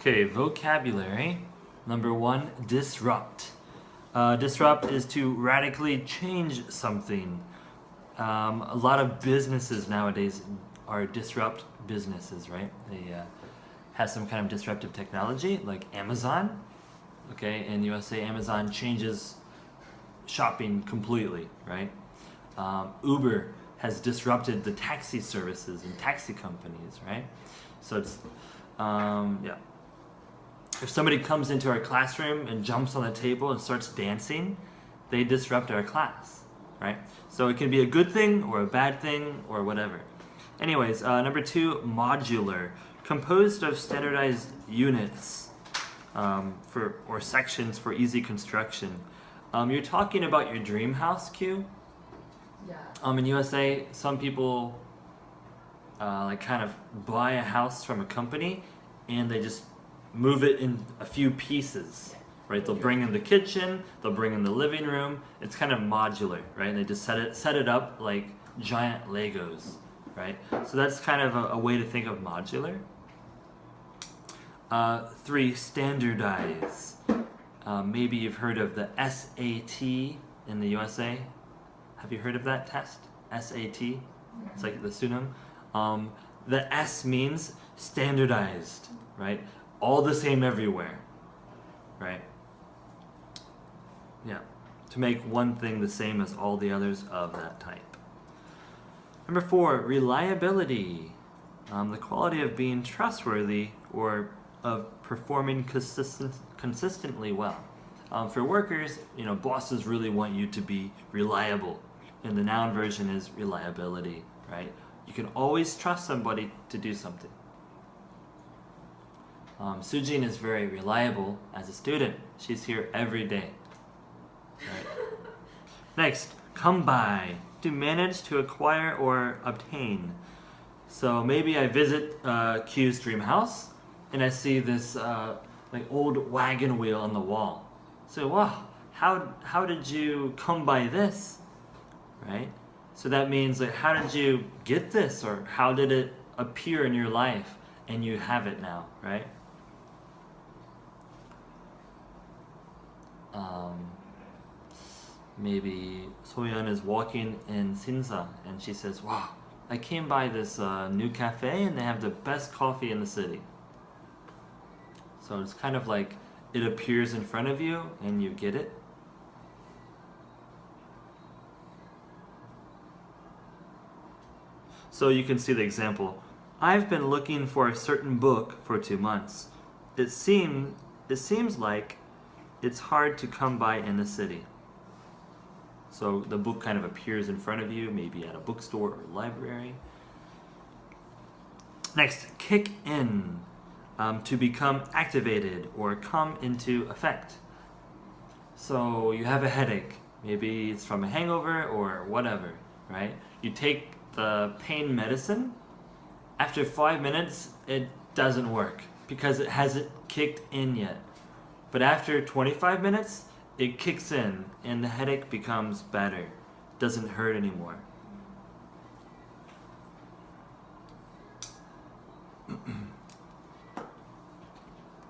Okay, vocabulary. Number 1, disrupt. Disrupt is to radically change something. A lot of businesses nowadays are disrupt businesses, right? They have some kind of disruptive technology, like Amazon. Okay, in USA, Amazon changes shopping completely, right? Uber has disrupted the taxi services and taxi companies, right? So it's, yeah. If somebody comes into our classroom and jumps on the table and starts dancing, they disrupt our class, right? So it can be a good thing or a bad thing or whatever. Anyways, number 2, modular, composed of standardized units or sections for easy construction. You're talking about your dream house, Q? Yeah. In USA, some people like kind of buy a house from a company and they just move it in a few pieces, right? They'll bring in the kitchen, they'll bring in the living room. It's kind of modular, right? And they just set it up like giant Legos, right? So that's kind of a way to think of modular. 3, standardize. Maybe you've heard of the SAT in the USA. Have you heard of that test? SAT? It's like the pseudonym. The S means standardized, right? All the same everywhere, right? Yeah, to make one thing the same as all the others of that type. Number 4, reliability. The quality of being trustworthy or of performing consistently well. For workers, bosses really want you to be reliable, and the noun version is reliability, right? You can always trust somebody to do something. Sujin is very reliable as a student. She's here every day. Right. Next, come by, to manage, to acquire, or obtain. So maybe I visit Q's dream house, and I see this like old wagon wheel on the wall. So wow, how did you come by this, right? So that means like how did you get this, or how did it appear in your life, and you have it now, right? Maybe Soyeon is walking in Sinsa and she says, wow, I came by this new cafe and they have the best coffee in the city. So it's kind of like it appears in front of you and you get it. So you can see the example. I've been looking for a certain book for 2 months. It seems like it's hard to come by in the city. So the book kind of appears in front of you, maybe at a bookstore or library. Next, kick in, to become activated or come into effect. So you have a headache, maybe it's from a hangover or whatever, right? You take the pain medicine, after 5 minutes it doesn't work because it hasn't kicked in yet. But after 25 minutes, it kicks in and the headache becomes better. Doesn't hurt anymore.